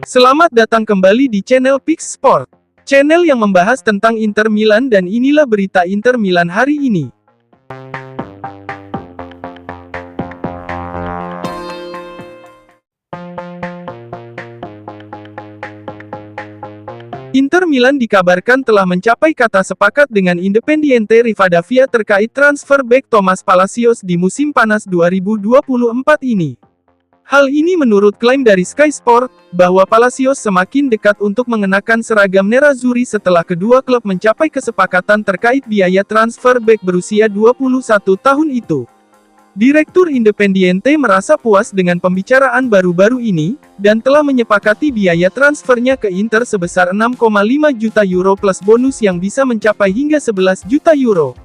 Selamat datang kembali di channel Pix Sport, channel yang membahas tentang Inter Milan, dan inilah berita Inter Milan hari ini. Inter Milan dikabarkan telah mencapai kata sepakat dengan Independiente Rivadavia terkait transfer bek Thomas Palacios di musim panas 2024 ini. Hal ini menurut klaim dari Sky Sport, bahwa Palacios semakin dekat untuk mengenakan seragam Nerazzurri setelah kedua klub mencapai kesepakatan terkait biaya transfer bek berusia 21 tahun itu. Direktur Independiente merasa puas dengan pembicaraan baru-baru ini, dan telah menyepakati biaya transfernya ke Inter sebesar 6,5 juta euro plus bonus yang bisa mencapai hingga 11 juta euro.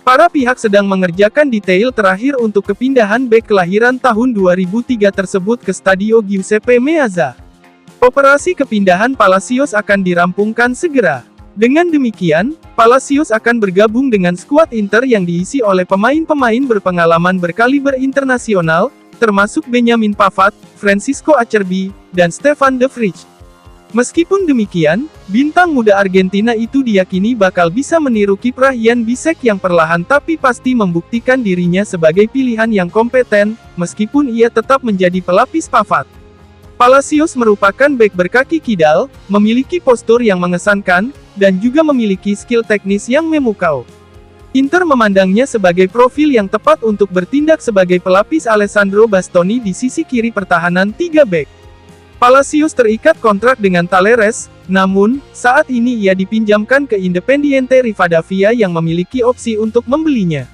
Para pihak sedang mengerjakan detail terakhir untuk kepindahan bek kelahiran tahun 2003 tersebut ke Stadio Giuseppe Meazza. Operasi kepindahan Palacios akan dirampungkan segera. Dengan demikian, Palacios akan bergabung dengan skuad Inter yang diisi oleh pemain-pemain berpengalaman berkaliber internasional, termasuk Benjamin Pavard, Francisco Acerbi, dan Stefan de Vrij. Meskipun demikian, bintang muda Argentina itu diyakini bakal bisa meniru kiprah Jan Bisek yang perlahan tapi pasti membuktikan dirinya sebagai pilihan yang kompeten, meskipun ia tetap menjadi pelapis Pavard. Palacios merupakan bek berkaki kidal, memiliki postur yang mengesankan, dan juga memiliki skill teknis yang memukau. Inter memandangnya sebagai profil yang tepat untuk bertindak sebagai pelapis Alessandro Bastoni di sisi kiri pertahanan 3 bek. Palacios terikat kontrak dengan Talleres, namun, saat ini ia dipinjamkan ke Independiente Rivadavia yang memiliki opsi untuk membelinya.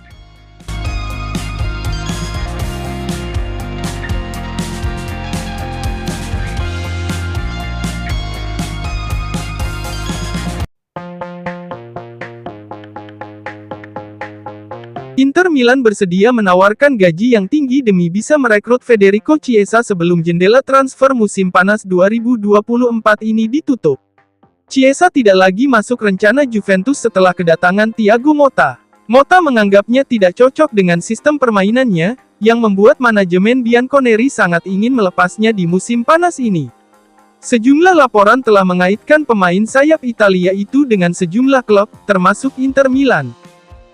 Inter Milan bersedia menawarkan gaji yang tinggi demi bisa merekrut Federico Chiesa sebelum jendela transfer musim panas 2024 ini ditutup. Chiesa tidak lagi masuk rencana Juventus setelah kedatangan Thiago Motta. Motta menganggapnya tidak cocok dengan sistem permainannya, yang membuat manajemen Bianconeri sangat ingin melepasnya di musim panas ini. Sejumlah laporan telah mengaitkan pemain sayap Italia itu dengan sejumlah klub, termasuk Inter Milan.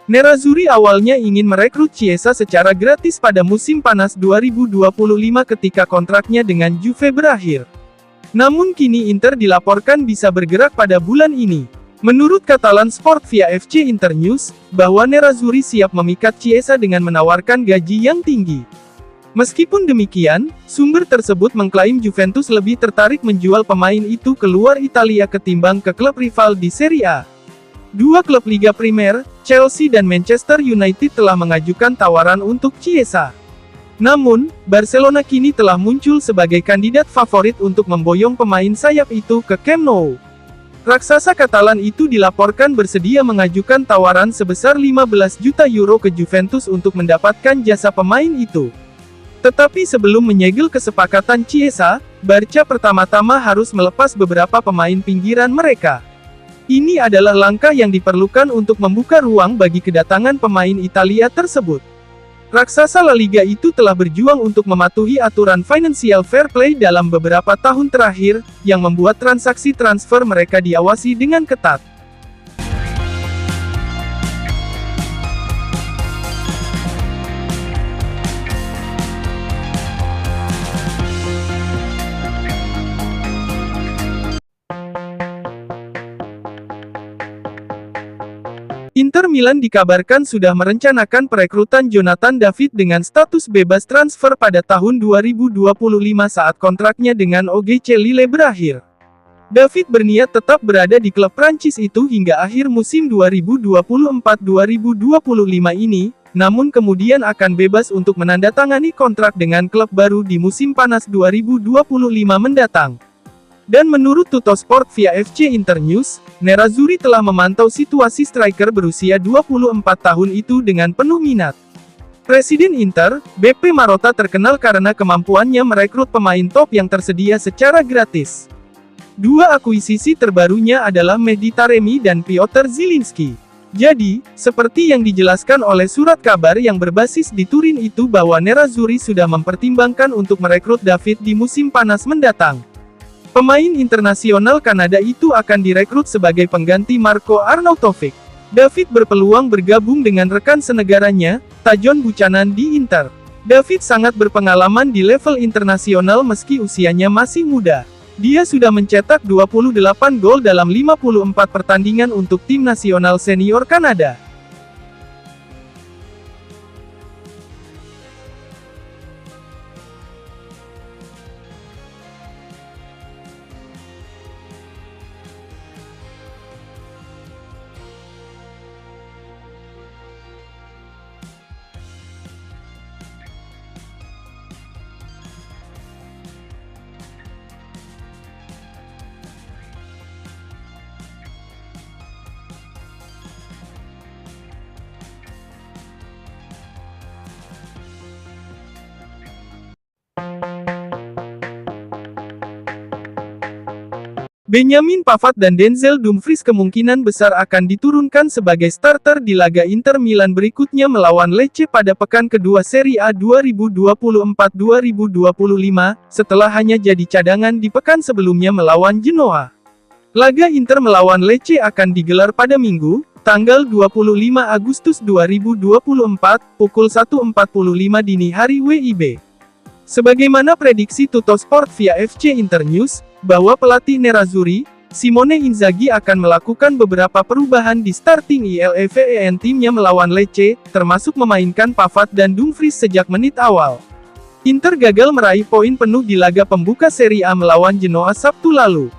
Nerazzurri awalnya ingin merekrut Chiesa secara gratis pada musim panas 2025 ketika kontraknya dengan Juve berakhir. Namun kini Inter dilaporkan bisa bergerak pada bulan ini. Menurut Catalan Sport via FC Internews, bahwa Nerazzurri siap memikat Chiesa dengan menawarkan gaji yang tinggi. Meskipun demikian, sumber tersebut mengklaim Juventus lebih tertarik menjual pemain itu keluar Italia ketimbang ke klub rival di Serie A. Dua klub Liga Primer, Chelsea dan Manchester United telah mengajukan tawaran untuk Chiesa. Namun, Barcelona kini telah muncul sebagai kandidat favorit untuk memboyong pemain sayap itu ke Camp Nou. Raksasa Katalan itu dilaporkan bersedia mengajukan tawaran sebesar 15 juta euro ke Juventus untuk mendapatkan jasa pemain itu. Tetapi sebelum menyegel kesepakatan Chiesa, Barca pertama-tama harus melepas beberapa pemain pinggiran mereka. Ini adalah langkah yang diperlukan untuk membuka ruang bagi kedatangan pemain Italia tersebut. Raksasa La Liga itu telah berjuang untuk mematuhi aturan financial fair play dalam beberapa tahun terakhir, yang membuat transaksi transfer mereka diawasi dengan ketat. Inter Milan dikabarkan sudah merencanakan perekrutan Jonathan David dengan status bebas transfer pada tahun 2025 saat kontraknya dengan OGC Lille berakhir. David berniat tetap berada di klub Prancis itu hingga akhir musim 2024-2025 ini, namun kemudian akan bebas untuk menandatangani kontrak dengan klub baru di musim panas 2025 mendatang. Dan menurut Tuttosport via FC Internews, Nerazzurri telah memantau situasi striker berusia 24 tahun itu dengan penuh minat. Presiden Inter, Beppe Marotta terkenal karena kemampuannya merekrut pemain top yang tersedia secara gratis. Dua akuisisi terbarunya adalah Mehdi Taremi dan Piotr Zielinski. Jadi, seperti yang dijelaskan oleh surat kabar yang berbasis di Turin itu bahwa Nerazzurri sudah mempertimbangkan untuk merekrut David di musim panas mendatang. Pemain internasional Kanada itu akan direkrut sebagai pengganti Marco Arnautovic. David berpeluang bergabung dengan rekan senegaranya, Tajon Buchanan di Inter. David sangat berpengalaman di level internasional meski usianya masih muda. Dia sudah mencetak 28 gol dalam 54 pertandingan untuk tim nasional senior Kanada. Benjamin Pavard dan Denzel Dumfries kemungkinan besar akan diturunkan sebagai starter di laga Inter Milan berikutnya melawan Lecce pada pekan kedua Serie A 2024-2025, setelah hanya jadi cadangan di pekan sebelumnya melawan Genoa. Laga Inter melawan Lecce akan digelar pada Minggu, tanggal 25 Agustus 2024, pukul 1.45 dini hari WIB. Sebagaimana prediksi Tuttosport via FC Internews, bahwa pelatih Nerazzurri, Simone Inzaghi akan melakukan beberapa perubahan di starting 11 timnya melawan Lecce, termasuk memainkan Pavard dan Dumfries sejak menit awal. Inter gagal meraih poin penuh di laga pembuka Serie A melawan Genoa Sabtu lalu.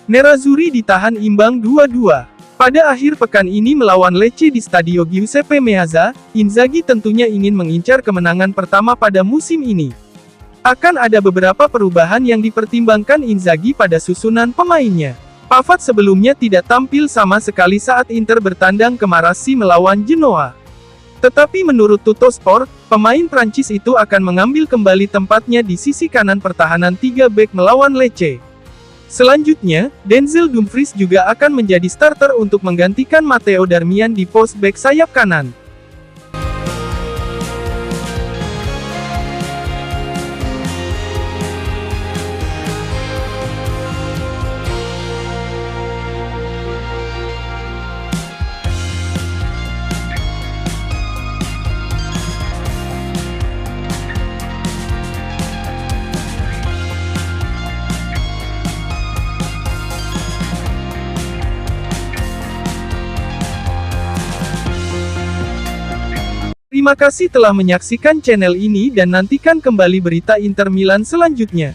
Nerazzurri ditahan imbang 2-2. Pada akhir pekan ini melawan Lecce di Stadio Giuseppe Meazza, Inzaghi tentunya ingin mengincar kemenangan pertama pada musim ini. Akan ada beberapa perubahan yang dipertimbangkan Inzaghi pada susunan pemainnya. Pavard sebelumnya tidak tampil sama sekali saat Inter bertandang ke Marassi melawan Genoa. Tetapi menurut Tuttosport, pemain Prancis itu akan mengambil kembali tempatnya di sisi kanan pertahanan 3 bek melawan Lecce. Selanjutnya, Denzel Dumfries juga akan menjadi starter untuk menggantikan Matteo Darmian di pos bek sayap kanan. Terima kasih telah menyaksikan channel ini dan nantikan kembali berita Inter Milan selanjutnya.